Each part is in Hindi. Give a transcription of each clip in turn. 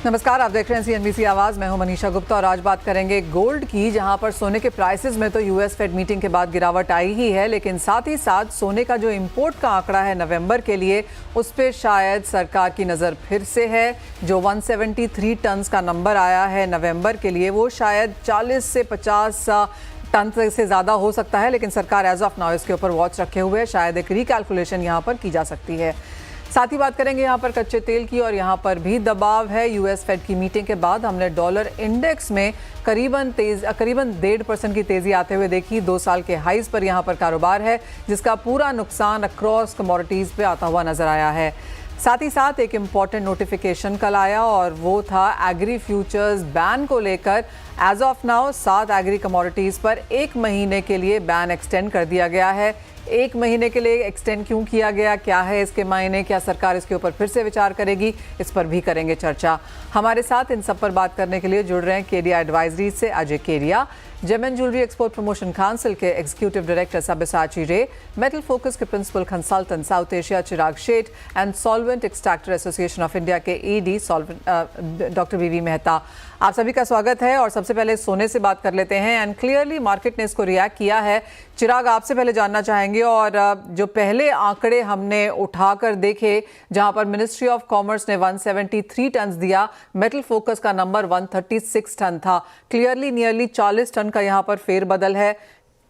नमस्कार, आप देख रहे हैं सीएनबीसी आवाज। मैं हूं मनीषा गुप्ता और आज बात करेंगे गोल्ड की, जहां पर सोने के प्राइसेस में तो यूएस फेड मीटिंग के बाद गिरावट आई ही है, लेकिन साथ ही साथ सोने का जो इंपोर्ट का आंकड़ा है नवंबर के लिए, उस पर शायद सरकार की नज़र फिर से है। जो 173 टन का नंबर आया है नवंबर के लिए, वो शायद 40 से 50 टन से ज़्यादा हो सकता है, लेकिन सरकार एज ऑफ नाउ इसके ऊपर वॉच रखे हुए है। शायद एक रिकैलकुलेशन यहाँ पर की जा सकती है। साथ ही बात करेंगे यहाँ पर कच्चे तेल की, और यहाँ पर भी दबाव है। यूएस फेड की मीटिंग के बाद हमने डॉलर इंडेक्स में करीबन 1.5% की तेजी आते हुए देखी। 2 साल के हाईज पर यहाँ पर कारोबार है, जिसका पूरा नुकसान अक्रॉस कमोडिटीज़ पे आता हुआ नजर आया है। साथ ही साथ एक इम्पॉर्टेंट नोटिफिकेशन कल आया, और वो था एग्री फ्यूचर्स बैन को लेकर। As of now 7 agri commodities पर 1 महीने के लिए बैन एक्सटेंड कर दिया गया है। 1 महीने के लिए एक्सटेंड क्यों किया गया, क्या है इसके मायने, क्या सरकार इसके ऊपर फिर से विचार करेगी, इस पर भी करेंगे चर्चा। हमारे साथ इन सब पर बात करने के लिए जुड़ रहे हैं केडिया एडवाइजरी से अजय केडिया, जेमन ज्वेलरी एक्सपोर्ट प्रमोशन काउंसिल के एग्जीक्यूटिव डायरेक्टर सब्यसाची रे, मेटल फोकस के principal consultant south Asia Chirag Sheth, and solvent extractor association of India के ईडी डॉक्टर बीवी मेहता। आप सभी का स्वागत है। और सबसे पहले सोने से बात कर लेते हैं, एंड क्लियरली मार्केट ने इसको रिएक्ट किया है। चिराग, आपसे पहले जानना चाहेंगे, और जो पहले आंकड़े हमने उठाकर देखे, जहां पर मिनिस्ट्री ऑफ कॉमर्स ने 173 टन दिया, मेटल फोकस का नंबर 136 टन था। क्लियरली नियरली 40 टन का यहाँ पर फेरबदल है।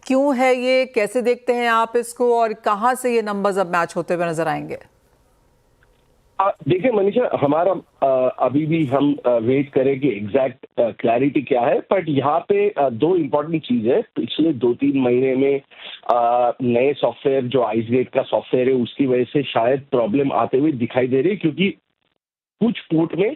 क्यों है ये, कैसे देखते हैं आप इसको, और कहाँ से ये नंबर्स अब मैच होते हुए नजर आएंगे? देखिए मनीषा, हमारा अभी भी हम वेट करें कि एग्जैक्ट क्लैरिटी क्या है, बट यहाँ पे 2 इम्पोर्टेंट चीज है। पिछले 2-3 महीने में नए सॉफ्टवेयर, जो आइसगेट का सॉफ्टवेयर है, उसकी वजह से शायद प्रॉब्लम आते हुए दिखाई दे रही है, क्योंकि कुछ पोर्ट में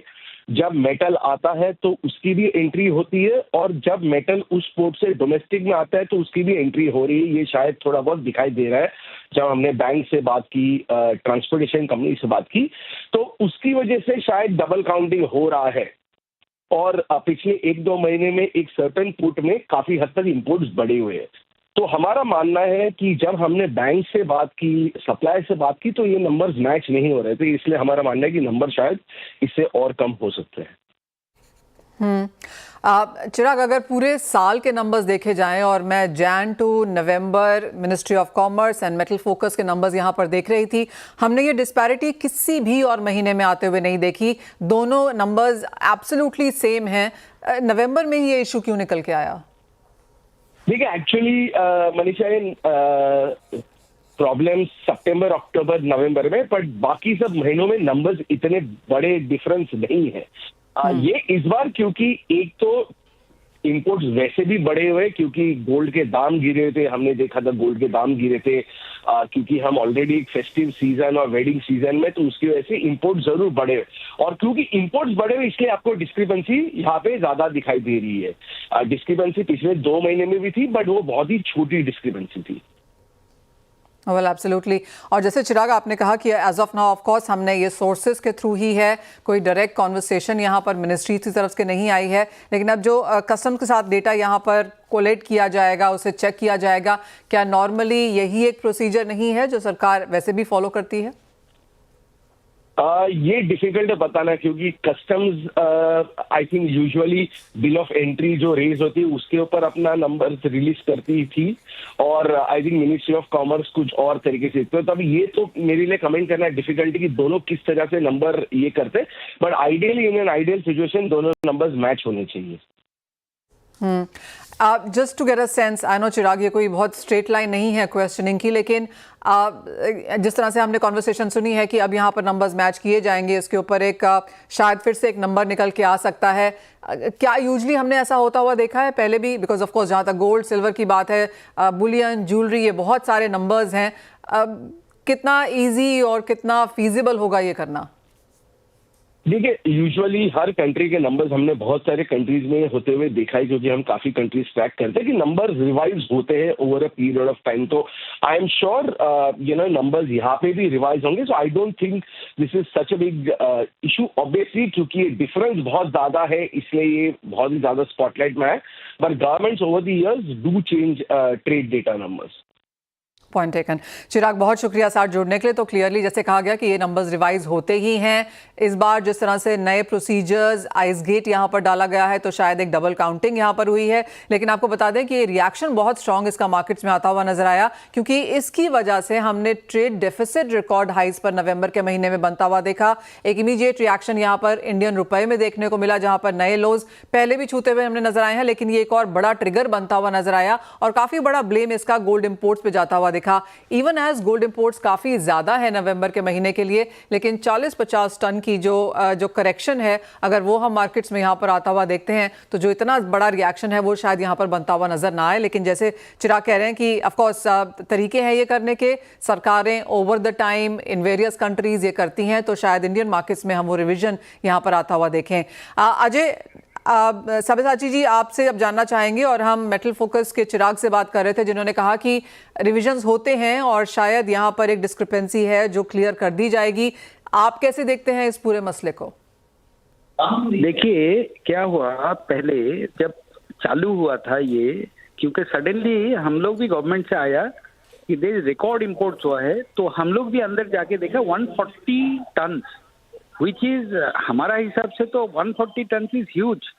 जब मेटल आता है तो उसकी भी एंट्री होती है, और जब मेटल उस पोर्ट से डोमेस्टिक में आता है तो उसकी भी एंट्री हो रही है। ये शायद थोड़ा बहुत दिखाई दे रहा है। जब हमने बैंक से बात की, ट्रांसपोर्टेशन कंपनी से बात की, तो उसकी वजह से शायद डबल काउंटिंग हो रहा है। और पिछले 1-2 महीने में एक सर्टेन पोर्ट में काफी हद तक इंपोर्ट्स बढ़े हुए हैं। तो हमारा मानना है कि जब हमने बैंक से बात की, सप्लायर से बात की, तो ये नंबर्स मैच नहीं हो रहे थे, इसलिए हमारा मानना है कि नंबर शायद इससे और कम हो सकते हैं। चिराग, अगर पूरे साल के नंबर्स देखे जाएं, और मैं Jan to November ministry of commerce and metal focus के नंबर्स यहां पर देख रही थी, हमने ये डिस्पैरिटी किसी भी और महीने में आते हुए नहीं देखी। दोनों नंबर्स एब्सोल्युटली सेम हैं। नवंबर में ही ये इशू क्यों निकल के आया? देखिए, एक्चुअली मनीषा, प्रॉब्लम सितंबर, अक्टूबर, नवंबर में, बट बाकी सब महीनों में नंबर्स इतने बड़े डिफरेंस नहीं है। ये इस बार क्योंकि एक तो इंपोर्ट्स वैसे भी बढ़े हुए, क्योंकि गोल्ड के दाम गिरे थे। हमने देखा था गोल्ड के दाम गिरे थे, क्योंकि हम ऑलरेडी एक फेस्टिव सीजन और वेडिंग सीजन में, तो उसकी वजह से इंपोर्ट जरूर बढ़े। और क्योंकि इंपोर्ट्स बढ़े हुए, इसलिए आपको डिस्क्रिपेंसी यहाँ पे ज्यादा दिखाई दे रही है। डिस्क्रिपेंसी पिछले 2 महीने में भी थी, बट वो बहुत ही छोटी डिस्क्रिपेंसी थी। Well absolutely. और जैसे चिराग आपने कहा कि as of now of course हमने ये सोर्सेज के थ्रू ही है, कोई डायरेक्ट कॉन्वर्सेशन यहाँ पर मिनिस्ट्री की तरफ से नहीं आई है, लेकिन अब जो कस्टम के साथ डेटा यहाँ पर कोलेक्ट किया जाएगा, उसे चेक किया जाएगा, क्या नॉर्मली यही एक प्रोसीजर नहीं है जो सरकार वैसे भी फॉलो करती है? ये डिफिकल्ट है बताना, क्योंकि customs I think usually bill of entry जो रेज होती है उसके ऊपर अपना नंबर रिलीज करती थी, और I think ministry of commerce कुछ और तरीके से। तो तब ये तो मेरे लिए कमेंट करना डिफिकल्ट है कि दोनों किस तरह से नंबर ये करते, but ideally in an ideal situation दोनों नंबर्स मैच होने चाहिए। Just to get a sense, I know Chirag, ये कोई बहुत स्ट्रेट लाइन नहीं है क्वेश्चनिंग की, लेकिन जिस तरह से हमने कॉन्वर्सेशन सुनी है कि अब यहाँ पर नंबर्स मैच किए जाएंगे, इसके ऊपर एक शायद फिर से एक नंबर निकल के आ सकता है। क्या यूजली हमने ऐसा होता हुआ देखा है पहले भी? बिकॉज ऑफ कोर्स जहाँ तक गोल्ड सिल्वर की बात है, बुलियन, ज्वेलरी, ये बहुत सारे नंबर्स हैं। कितना ईजी और कितना फीजिबल होगा ये करना? देखिए, यूजुअली हर कंट्री के नंबर्स हमने बहुत सारे कंट्रीज में होते हुए देखा है, क्योंकि हम काफी कंट्रीज ट्रैक करते हैं कि नंबर रिवाइज होते हैं over a period of time. तो आई एम श्योर नंबर्स यहाँ पे भी रिवाइज होंगे। So I don't think this is such a big issue, obviously, क्योंकि डिफरेंस बहुत ज्यादा है, इसलिए ये बहुत ही ज्यादा स्पॉटलाइट में है। But governments over the years do change trade data numbers. Point taken. Chirag, बहुत शुक्रिया साथ जुड़ने के लिए। तो क्लियरली जैसे कहा गया कि ये नंबर्स रिवाइज होते ही हैं। इस बार जिस तरह से नए प्रोसीजर्स आइस गेट यहाँ पर डाला गया है तो शायद एक डबल काउंटिंग यहाँ पर हुई है। लेकिन आपको बता दें कि ये रिएक्शन बहुत स्ट्रांग इसका मार्केट्स में आता हुआ नजर आया, क्योंकि इसकी वजह से हमने ट्रेड डेफिसिट रिकॉर्ड हाइस पर नवंबर के महीने में बनता हुआ देखा। एक इमीडिएट रिएक्शन यहाँ पर इंडियन रुपए में देखने को मिला, जहां पर नए लोज पहले भी छूते हुए हमने नजर आए हैं, लेकिन ये एक और बड़ा ट्रिगर बनता हुआ नजर आया और काफी बड़ा ब्लेम इसका गोल्ड इंपोर्ट्स पे जाता हुआ दिखा। इवन एज गोल्ड इंपोर्ट्स काफी ज्यादा है नवंबर के महीने के लिए, लेकिन 40-50 टन की जो करेक्शन है, अगर वो हम मार्केट्स में यहाँ पर आता हुआ देखते हैं तो जो इतना बड़ा रिएक्शन है वो शायद यहाँ पर बनता हुआ नजर ना आए। लेकिन जैसे चिराग कह रहे हैं कि ऑफकोर्स तरीके हैं ये करने के, सरकारें over the time in various countries ये करती हैं, तो शायद इंडियन मार्केट्स में हम वो रिविजन यहाँ पर आता हुआ देखें। अजय सब्यसाची जी, आपसे अब जानना चाहेंगे, और हम मेटल फोकस के चिराग से बात कर रहे थे जिन्होंने कहा कि रिविजन्स होते हैं और शायद यहाँ पर एक डिस्क्रिपेंसी है जो क्लियर कर दी जाएगी। आप कैसे देखते हैं इस पूरे मसले को? देखिए क्या हुआ, पहले जब चालू हुआ था ये, क्योंकि सडनली हम लोग भी गवर्नमेंट से आया कि देश रिकॉर्ड इंपोर्ट्स हुआ है, तो हम लोग भी अंदर जाके देखा 140 टन, विच इज हमारा हिसाब से तो 140 टन इज ह्यूज,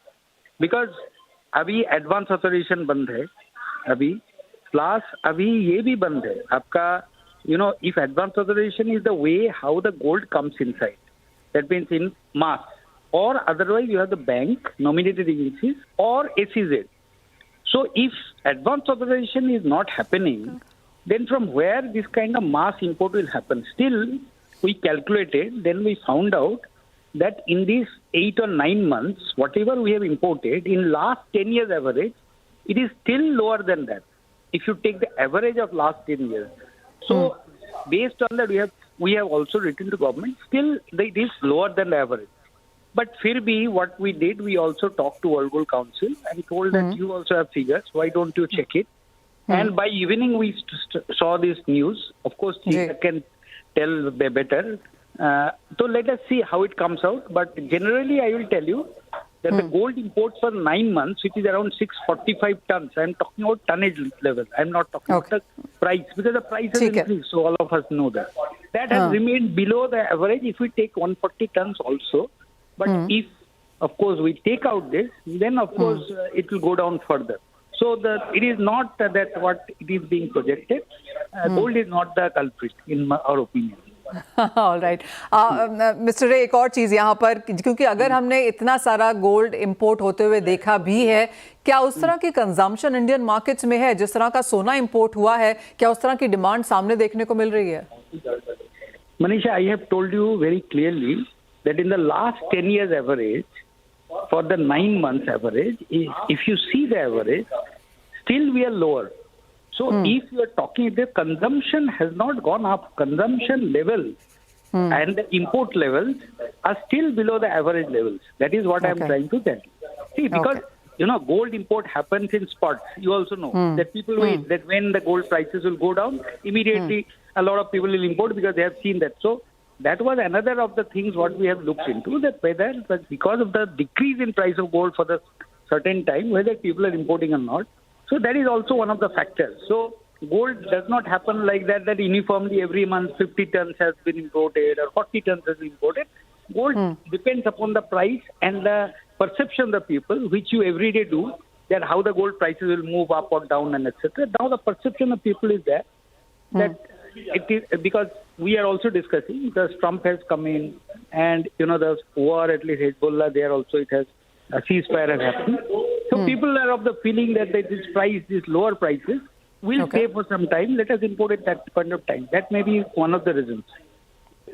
बिकॉज अभी एडवांस ऑथराइजेशन बंद है अभी, प्लस अभी ये भी बंद है आपका, if advance authorization is the way how the gold comes inside, that means in mass, or otherwise you have the bank, nominated agencies, or SEZ. So if advance authorization is not happening, then from where this kind of mass import will happen? Still, we calculated, then we found out that in these 8 or 9 months, whatever we have imported, in last 10 years average, it is still lower than that. If you take the average of last 10 years. So based on that, we have also written to government, still it is lower than the average. But फिर भी what we did, we also talked to World Gold Council and told that you also have figures, why don't you check it? And by evening we saw this news. Of course, you can tell better. So let us see how it comes out. But generally, I will tell you that the gold imports for 9 months, which is around 645 tons. I am talking about tonnage level. I am not talking about the price, because the price has increased. So all of us know that. That has remained below the average if we take 140 tons also. But if, of course, we take out this, then of course it will go down further. So it is not that what it is being projected. Gold is not the culprit, in our opinion. All right mister रे, एक और चीज़ यहाँ पर, क्योंकि अगर हमने इतना सारा गोल्ड इंपोर्ट होते हुए देखा भी है, क्या उस तरह की कंजम्पशन इंडियन मार्केट्स में है जिस तरह का सोना इंपोर्ट हुआ है? क्या उस तरह की डिमांड सामने देखने को मिल रही है? Manisha, I have told you very clearly that in the last 10 years average, for the 9 months average, if you see the average, still we are lower. So if you are talking, the consumption has not gone up. Consumption levels and the import levels are still below the average levels. That is what I am trying to tell you. See, because gold import happens in spots. You also know that people wait that when the gold prices will go down, immediately a lot of people will import because they have seen that. So that was another of the things what we have looked into, that whether because of the decrease in price of gold for the certain time, whether people are importing or not. So that is also one of the factors. So gold does not happen like that uniformly every month 50 tons has been imported or 40 tons has been imported. Gold depends upon the price and the perception of the people, which you every day do, that how the gold prices will move up or down and etc. Now the perception of people is there that it is, because we are also discussing, because Trump has come in and the war, at least Hezbollah, there also it has a ceasefire has happened. So people are of the feeling that this price, these lower prices, will stay for some time. Let us import at that point of time. That may be one of the reasons.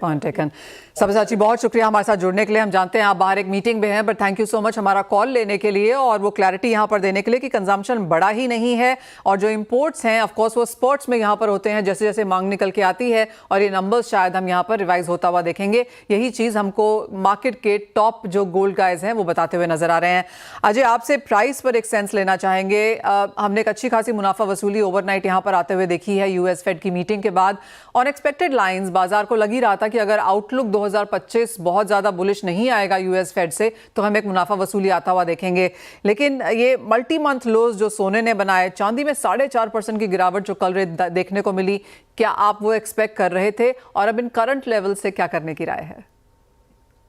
Point taken. Sabyasachi, बहुत शुक्रिया हमारे साथ जुड़ने के लिए। हम जानते हैं आप बाहर एक मीटिंग में हैं, but thank you so much हमारा कॉल लेने के लिए और वो क्लैरिटी यहाँ पर देने के लिए कि कंजम्पशन बड़ा ही नहीं है और जो इंपोर्ट्स हैं ऑफ कोर्स वो स्पॉट्स में यहाँ पर होते हैं, जैसे जैसे मांग निकल के आती है, और ये नंबर्स शायद हम यहाँ पर रिवाइज होता हुआ देखेंगे। यही चीज़ हमको मार्केट के टॉप जो गोल्ड गाइज हैं वो बताते हुए नजर आ रहे हैं। अजय, आपसे प्राइस पर एक सेंस लेना चाहेंगे। हमने एक अच्छी खासी मुनाफा वसूली ओवरनाइट यहाँ पर आते हुए देखी है यूएस फेड की मीटिंग के बाद। अनएक्सपेक्टेड लाइन्स बाजार को लगी रहा था कि अगर आउटलुक 2025 बहुत ज़्यादा बुलिश नहीं आएगा यूएस फेड से तो हम एक मुनाफा वसूली आता हुआ देखेंगे। लेकिन ये मल्टी मंथ लोज जो सोने ने बनाए, चांदी में 4.5% की गिरावट जो कल देखने को मिली, क्या आप वो एक्सपेक्ट कर रहे थे और अब इन करंट लेवल से क्या करने की राय है?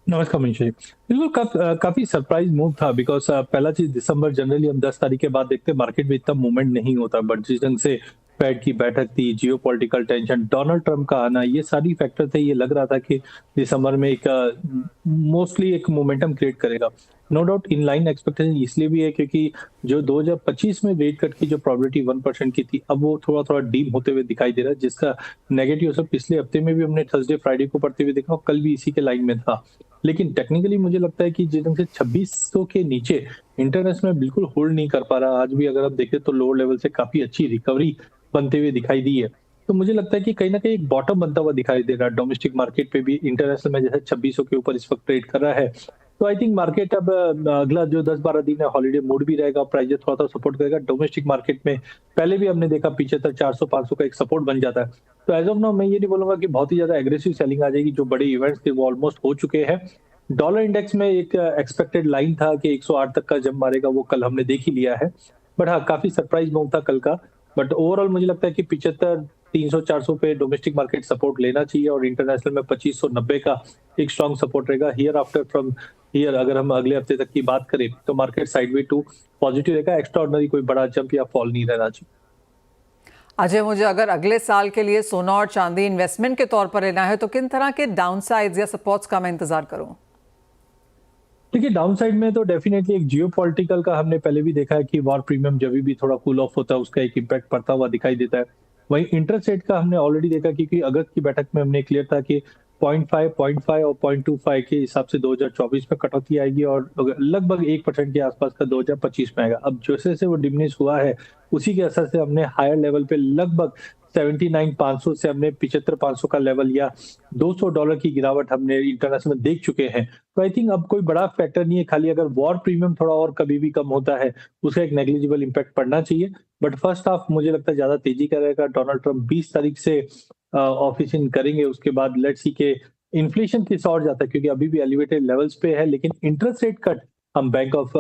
नमस्कार मनीषा जी। बिल्कुल काफी सरप्राइज मूव था बिकॉज पहला चीज दिसंबर जनरली हम 10 तारीख के बाद देखते हैं मार्केट में इतना मूवमेंट नहीं होता, बट जिस ढंग से फेड की बैठक थी, जियो पॉलिटिकल टेंशन, डोनाल्ड ट्रंप का आना, ये सारी फैक्टर थे। ये लग रहा था कि दिसंबर में एक मोस्टली एक मोमेंटम क्रिएट करेगा। No doubt in line expectation इसलिए भी है क्योंकि जो 2025 में रेट कट की जो प्रोबेबिलिटी 1% की थी, अब वो थोड़ा थोड़ा डीम होते हुए दिखाई दे रहा है, जिसका नेगेटिव असर पिछले हफ्ते में भी हमने थर्सडे फ्राइडे को पढ़ते हुए देखा और कल भी इसी के लाइन में था। लेकिन टेक्निकली मुझे लगता है कि जिस ढंग से 2600 के नीचे इंटरनेशनल में बिल्कुल होल्ड नहीं कर पा रहा, आज भी अगर आप देखें तो लोअर लेवल से काफी अच्छी रिकवरी बनते हुए दिखाई दी है। तो मुझे लगता है कि कहीं ना कहीं एक बॉटम बनता हुआ दिखाई दे रहा है डोमेस्टिक मार्केट पे भी। इंटरनेशनल में जैसे 2600 के ऊपर इस वक्त ट्रेड कर रहा है, तो आई थिंक मार्केट अब अगला जो 10-12 दिन है हॉलीडे मूड भी रहेगा, प्राइस थोड़ा सा सपोर्ट करेगा। डोमेस्टिक मार्केट में पहले भी हमने देखा 75 400-500 का एक सपोर्ट बन जाता है। तो एज ऑफ नाउ मैं ये नहीं बोलूंगा कि बहुत ही ज्यादा एग्रेसिव सेलिंग आ जाएगी। जो बड़े इवेंट्स थे वो ऑलमोस्ट हो चुके हैं। डॉलर इंडेक्स में एक एक्सपेक्टेड लाइन था कि 108 तक का जंप मारेगा, वो कल हमने देख ही लिया है। बट हाँ, काफी सरप्राइज मूव था कल का। बट ओवरऑल मुझे लगता है कि 75 300-400 पे डोमेस्टिक मार्केट सपोर्ट लेना चाहिए और इंटरनेशनल में 2590 का एक स्ट्रॉन्ग सपोर्ट रहेगा। हियर आफ्टर फ्रॉम हियर अगर हम अगले हफ्ते तक की बात करें तो मार्केट साइडवे टू पॉजिटिव रहेगा। एक्स्ट्रा ऑर्डिनरी कोई बड़ा जंप या फॉल नहीं रहना चाहिए। अजय, मुझे अगर अगले साल के लिए सोना और चांदी इन्वेस्टमेंट के तौर पर लेना है तो किन तरह के डाउनसाइड्स या सपोर्ट्स का मैं इंतजार करूं? देखिए, डाउनसाइड में तो डेफिनेटली एक जियो पॉलिटिकल का हमने पहले भी देखा है कि वॉर प्रीमियम जब भी थोड़ा कूल ऑफ होता है उसका एक इम्पैक्ट पड़ता हुआ दिखाई देता है। वहीं इंटरेस्ट रेट का हमने ऑलरेडी देखा क्योंकि अगस्त की बैठक में हमने क्लियर था कि 0.5 और 0.25 के हिसाब से 2024 में कटौती आएगी और लगभग 1% के आसपास का 2025 में आएगा। अब जैसे जैसे वो डिमिनिश हुआ है उसी के असर से हमने हायर लेवल पे लगभग 79,500 से हमने 75,500 का लेवल या $200 की गिरावट हमने इंटरनेशनल में देख चुके हैं। तो आई थिंक अब कोई बड़ा फैक्टर नहीं है, खाली अगर वॉर प्रीमियम थोड़ा और कभी भी कम होता है उसका एक नेग्लिजिबल इम्पैक्ट पड़ना चाहिए। बट फर्स्ट हाफ मुझे लगता है ज्यादा तेजी का रहेगा। डोनाल्ड ट्रंप 20 तारीख से ऑफिस इन करेंगे, उसके बाद लेट्स सी के इन्फ्लेशन किस और जाता है क्योंकि अभी भी एलिवेटेड लेवल्स पे है। लेकिन इंटरेस्ट रेट कट हम बैंक ऑफ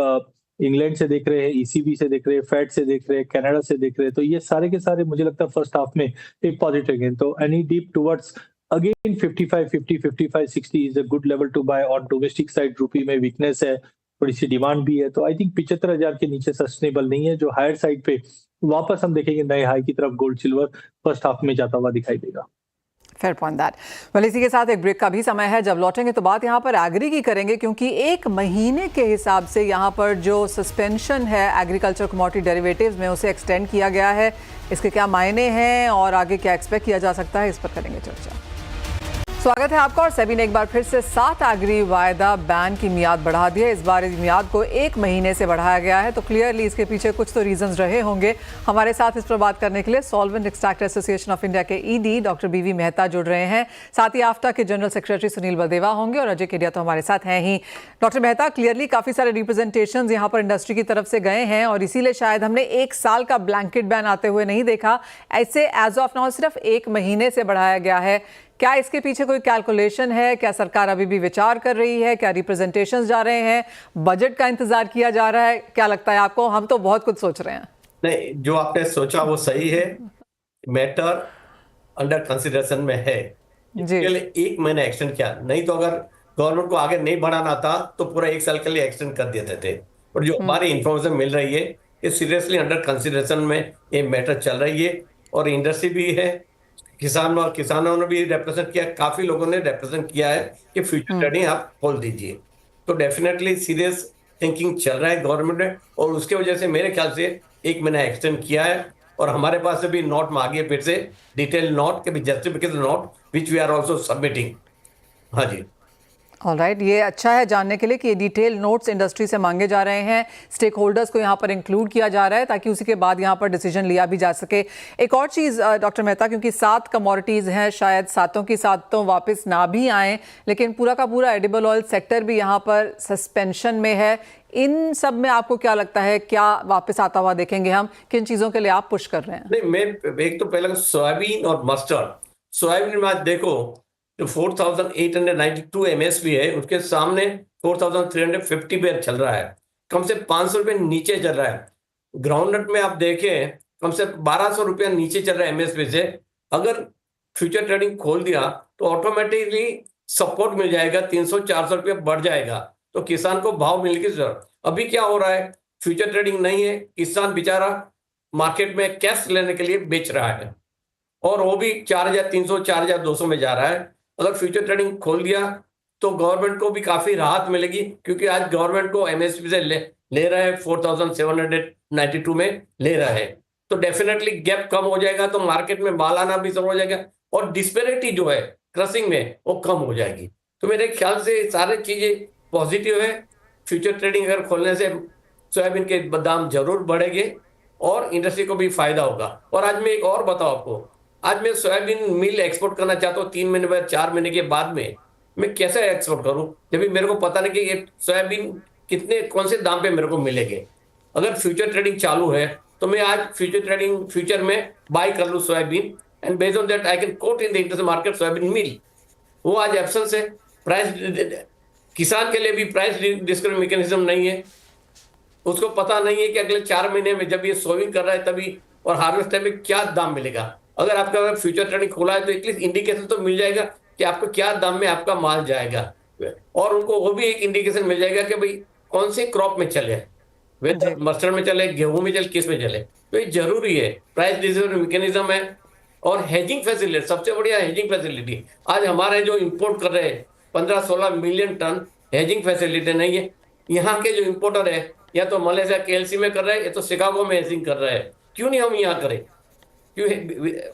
इंग्लैंड से देख रहे हैं, ईसीबी से देख रहे हैं, फेड से देख रहे हैं, कनाडा से देख रहे हैं। तो ये सारे के सारे मुझे लगता है फर्स्ट हाफ में एक पॉजिटिव गेन। तो any dip towards again 55-60 is a good level to buy. और डोमेस्टिक साइड रूपी में वीकनेस है, थोड़ी सी डिमांड भी है। तो आई थिंक 75,000 के नीचे सस्टेनेबल नहीं है। जो हायर साइड पे वापस हम देखेंगे नए हाई की तरफ गोल्ड सिल्वर फर्स्ट हाफ में जाता हुआ दिखाई देगा। Fair point that. वेल, इसी के साथ एक ब्रेक का भी समय है। जब लौटेंगे तो बात यहाँ पर एग्री की करेंगे क्योंकि 1 महीने के हिसाब से यहाँ पर जो सस्पेंशन है एग्रीकल्चर कमोडिटी डेरिवेटिव्स में उसे एक्सटेंड किया गया है। इसके क्या मायने हैं और आगे क्या एक्सपेक्ट किया जा सकता है, इस पर करेंगे चर्चा। स्वागत है आपका। और सेबी ने एक बार फिर से 7 एग्री वायदा बैन की मियाद बढ़ा दी है। इस बार इस मियाद को 1 महीने से बढ़ाया गया है। तो क्लियरली इसके पीछे कुछ तो रीजंस रहे होंगे। हमारे साथ इस पर बात करने के लिए solvent extractor association of India के ईडी डॉक्टर बीवी मेहता जुड़ रहे हैं। साथ ही आफ्टा के जनरल सेक्रेटरी सुनील बलदेवा होंगे और अजय केडिया तो हमारे साथ हैं ही। डॉक्टर मेहता, क्लियरली काफी सारे रिप्रेजेंटेशन यहाँ पर इंडस्ट्री की तरफ से गए हैं और इसीलिए शायद हमने 1 साल का ब्लैंकेट बैन आते हुए नहीं देखा। ऐसे एज ऑफ नाउ सिर्फ 1 महीने से बढ़ाया गया है। क्या इसके पीछे कोई कैलकुलेशन है? क्या सरकार अभी भी विचार कर रही है? क्या रिप्रेजेंटेशंस जा रहे हैं? बजट का इंतजार किया जा रहा है? क्या लगता है आपको? हम तो बहुत कुछ सोच रहे हैं। नहीं, जो आपने सोचा वो सही है। मैटर अंडर कंसिडरेशन में है। इसके लिए 1 महीना एक्सटेंड किया, नहीं तो अगर गवर्नमेंट को आगे नहीं बढ़ाना था तो पूरा 1 साल के लिए एक्सटेंड कर देते थे। और जो हमारी इंफॉर्मेशन मिल रही है ये सीरियसली अंडर कंसिडरेशन में ये मैटर चल रही है। और इंडस्ट्री भी है, किसानों ने भी रिप्रेजेंट किया, काफी लोगों ने रिप्रेजेंट किया है कि फ्यूचर ट्रेडिंग आप खोल दीजिए। तो डेफिनेटली सीरियस थिंकिंग चल रहा है गवर्नमेंट ने और उसके वजह से मेरे ख्याल से 1 महीना एक्सटेंड किया है। और हमारे पास से भी नोट मांगी है फिर से, डिटेल नोट के भी justification note which we are also submitting. हाँ जी, ऑलराइट, ये अच्छा है जानने के लिए कि ये डिटेल नोट्स इंडस्ट्री से मांगे जा रहे हैं। स्टेक होल्डर्स को यहाँ पर इंक्लूड किया जा रहा है ताकि उसी के बाद यहाँ पर डिसीजन लिया भी जा सके। एक और चीज़ डॉक्टर मेहता, क्योंकि 7 कमोडिटीज़ हैं, शायद 7 की 7 वापस ना भी आए, लेकिन पूरा का पूरा एडिबल ऑयल सेक्टर भी यहाँ पर सस्पेंशन में है। इन सब में आपको क्या लगता है, क्या वापस आता हुआ देखेंगे हम? किन चीज़ों के लिए आप पुश कर रहे हैं? नहीं, मैं एक तो पहले सोयाबीन और मस्टर्ड। सोयाबीन में आज देखो जो 4,892 MSP है, उसके सामने 4,350 पे चल रहा है, कम से 500 रुपये नीचे चल रहा है। ग्राउंड में आप देखें कम से 1200 रुपया नीचे चल रहा है MSP से। अगर फ्यूचर ट्रेडिंग खोल दिया तो ऑटोमेटिकली सपोर्ट मिल जाएगा, 300-400 रुपये बढ़ जाएगा, तो किसान को भाव मिलने की जरूरत। अभी क्या हो रहा है, फ्यूचर ट्रेडिंग नहीं है, किसान बेचारा मार्केट में कैश लेने के लिए बेच रहा है और वो भी 4,300 4,200 में जा रहा है। अगर फ्यूचर ट्रेडिंग खोल दिया तो गवर्नमेंट को भी काफी राहत मिलेगी, क्योंकि आज गवर्नमेंट को MSP से ले रहा है 4,792 में ले रहा है, तो डेफिनेटली गैप कम हो जाएगा, तो मार्केट में माल आना भी शुरू हो जाएगा और डिस्पेरिटी जो है क्रसिंग में वो कम हो जाएगी। तो मेरे ख्याल से सारी चीजें पॉजिटिव है। फ्यूचर ट्रेडिंग अगर खोलने से सोयाबीन के दाम जरूर बढ़ेंगे और इंडस्ट्री को भी फायदा होगा। और आज मैं एक और बताऊं आपको, आज मैं सोयाबीन मिल एक्सपोर्ट करना चाहता हूँ 3 महीने बाद, 4 महीने के बाद में मैं कैसे एक्सपोर्ट करूं, जब भी मेरे को पता नहीं कि ये सोयाबीन कितने कौन से दाम पे मेरे को मिलेंगे। अगर फ्यूचर ट्रेडिंग चालू है तो मैं आज फ्यूचर में बाय कर लूं soybean, and based on that I can quote in the international market soybean meal. वो आज एब्सेंस है। प्राइस किसान के लिए भी प्राइस डिस्कवरी मैकेनिज्म नहीं है, उसको पता नहीं है कि अगले 4 महीने में जब ये सोविंग कर रहा है तभी और हार्वेस्ट टाइम में क्या दाम मिलेगा। अगर आपका फ्यूचर ट्रेडिंग खोला है तो एटलीस्ट इंडिकेशन तो मिल जाएगा कि आपको क्या दाम में आपका माल जाएगा, और उनको वो भी एक इंडिकेशन मिल जाएगा कि भाई कौन से क्रॉप में चले, वेदर मस्टर्ड में चले, गेहूं में चले, किस में चले। तो ये जरूरी है। प्राइस डिस्कवरी मैकेनिज्म है और हेजिंग फैसिलिटी, सबसे बढ़िया हेजिंग फैसिलिटी। आज हमारे जो इंपोर्ट कर रहे हैं 15-16 मिलियन टन, हेजिंग फैसिलिटी नहीं है। यहाँ के जो इंपोर्टर है या तो मलेशिया KLC में कर रहे हैं या तो शिकागो में हेजिंग कर रहे हैं। क्यों नहीं हम यहाँ करें? क्यों?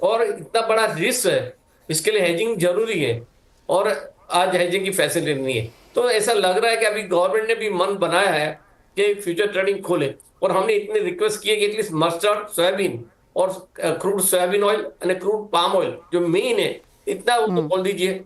और इतना बड़ा रिस्क है, इसके लिए हेजिंग जरूरी है और आज हेजिंग की फैसिलिटी नहीं है। तो ऐसा लग रहा है कि अभी गवर्नमेंट ने भी मन बनाया है कि फ्यूचर ट्रेडिंग खोले, और हमने इतनी रिक्वेस्ट की है कि एटलीस्ट मस्टर्ड सोयाबीन और क्रूड सोयाबीन ऑयल और क्रूड पाम ऑयल जो मेन है, इतना उनको बोल दीजिए।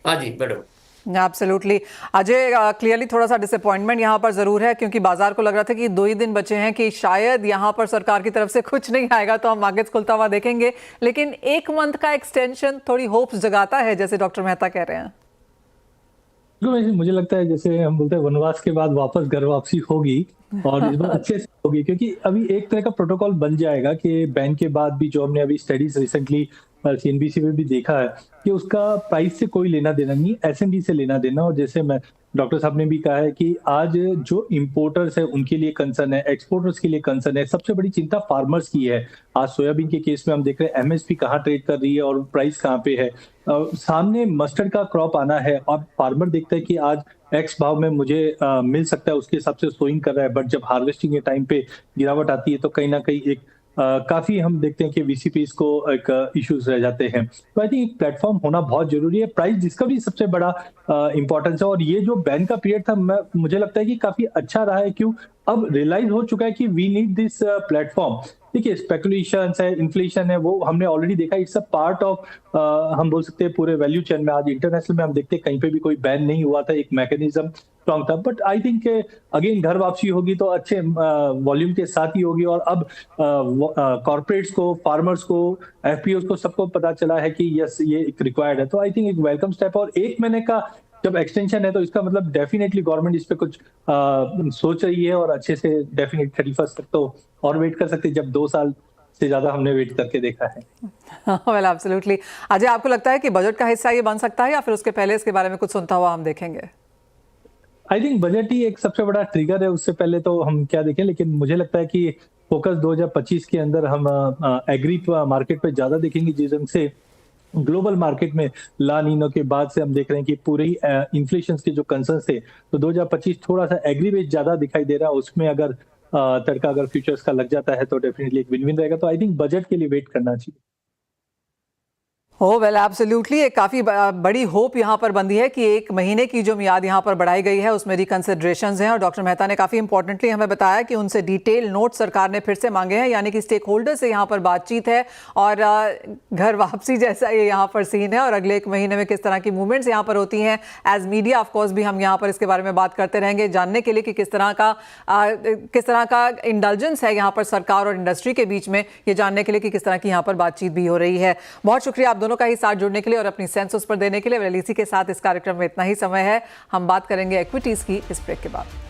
हाँ जी मैडम। एब्सोल्युटली अजय, क्लियरली थोड़ा सा डिसअपॉइंटमेंट यहाँ पर जरूर है, क्योंकि बाजार को लग रहा था कि 2 ही दिन बचे हैं कि शायद यहाँ पर सरकार की तरफ से कुछ नहीं आएगा तो हम मार्केट्स खुलता हुआ देखेंगे, लेकिन 1 मंथ का एक्सटेंशन थोड़ी होप्स जगाता है, जैसे डॉक्टर मेहता कह रहे हैं। मुझे लगता है जैसे हम बोलते हैं वनवास के बाद वापस घर वापसी होगी, और इस बार अच्छे से होगी, क्योंकि अभी एक तरह का प्रोटोकॉल बन जाएगा कि बैन के बाद भी जो हमने अभी स्टडीज रिसेंटली CNBC में भी देखा है कि उसका प्राइस से कोई लेना देना नहीं, SMB से लेना देना। और जैसे मैं डॉक्टर साहब ने भी कहा है कि आज जो इंपोर्टर्स है उनके लिए कंसर्न है, एक्सपोर्टर्स के लिए कंसर्न है। सबसे बड़ी चिंता फार्मर्स की है। आज सोयाबीन के केस में हम देख रहे हैं MSP कहाँ ट्रेड कर रही है और प्राइस कहाँ पे है। सामने मस्टर्ड का क्रॉप आना है और फार्मर देखता है कि आज X भाव में मुझे मिल सकता है, उसके हिसाब से सोइंग कर रहा है, बट जब हार्वेस्टिंग के टाइम पे गिरावट आती है तो कहीं ना कहीं एक काफी हम देखते हैं कि VCPs को एक इश्यूज रह जाते हैं। तो आई थिंक एक प्लेटफॉर्म होना बहुत जरूरी है। प्राइस डिस्कवरी सबसे बड़ा इंपॉर्टेंस है, और ये जो बैन का पीरियड था मुझे लगता है कि काफी अच्छा रहा है। क्यों? अब रियलाइज हो चुका है कि वी नीड दिस प्लेटफॉर्म। देखिए स्पेकुलेशन है, इन्फ्लेशन है, वो हमने ऑलरेडी देखा। इट्स अ पार्ट ऑफ हम बोल सकते हैं पूरे वैल्यू चेन में। आज इंटरनेशनल में हम देखते हैं कहीं पे भी कोई बैन नहीं हुआ था, एक मैकेनिज्म स्ट्रॉन्ग था। बट आई थिंक अगेन घर वापसी होगी तो अच्छे वॉल्यूम के साथ ही होगी। और अब कॉर्पोरेट्स को, फार्मर्स को, FPOs को सबको पता चला है कि यस ये एक रिक्वायर्ड है। तो आई थिंक एक वेलकम स्टेप। और 1 महीने का जब एक्सटेंशन है तो इसका मतलब डेफिनेटली गवर्नमेंट इस पे कुछ सोच रही है, और अच्छे से डेफिनेट 31 तक तो और वेट कर सकते हैं, जब 2 साल से ज्यादा हमने वेट करके देखा है। Well absolutely. अजय, आपको लगता है कि बजट का हिस्सा ये बन सकता है या फिर उसके पहले इसके बारे में कुछ सुनता हुआ हम देखेंगे? आई थिंक बजट ही एक सबसे बड़ा ट्रिगर है, उससे पहले तो हम क्या देखें। लेकिन मुझे लगता है कि फोकस 2025 के अंदर हम एग्री मार्केट पे ज्यादा देखेंगे, जिस ढंग से ग्लोबल मार्केट में ला नीनो के बाद से हम देख रहे हैं कि पूरे ही इन्फ्लेशन के जो कंसर्न थे, तो 2025 थोड़ा सा एग्री बेस ज्यादा दिखाई दे रहा है। उसमें अगर तड़का अगर फ्यूचर्स का लग जाता है तो डेफिनेटली एक विन विन रहेगा। तो आई थिंक बजट के लिए वेट करना चाहिए। वेल एब्सोल्युटली, एक काफ़ी बड़ी होप यहाँ पर बंदी है कि 1 महीने की जो मियाद यहाँ पर बढ़ाई गई है उसमें रिकंसिडरेशंस हैं। और डॉक्टर मेहता ने काफ़ी इंपॉर्टेंटली हमें बताया कि उनसे डिटेल नोट सरकार ने फिर से मांगे हैं, यानी कि स्टेक होल्डर से यहाँ पर बातचीत है और घर वापसी जैसा ये यहाँ पर सीन है। और अगले 1 महीने में किस तरह की मूवमेंट्स यहाँ पर होती हैं, एज मीडिया ऑफकोर्स भी हम यहाँ पर इसके बारे में बात करते रहेंगे, जानने के लिए कि किस तरह का इंडल्जेंस है यहाँ पर सरकार और इंडस्ट्री के बीच में, ये जानने के लिए कि किस तरह की यहाँ पर बातचीत भी हो रही है। बहुत शुक्रिया आप दोनों दोनों का ही साथ जुड़ने के लिए और अपनी सेंस उस पर देने के लिए। इसी के साथ इस कार्यक्रम में इतना ही समय है। हम बात करेंगे इक्विटीज की इस ब्रेक के बाद।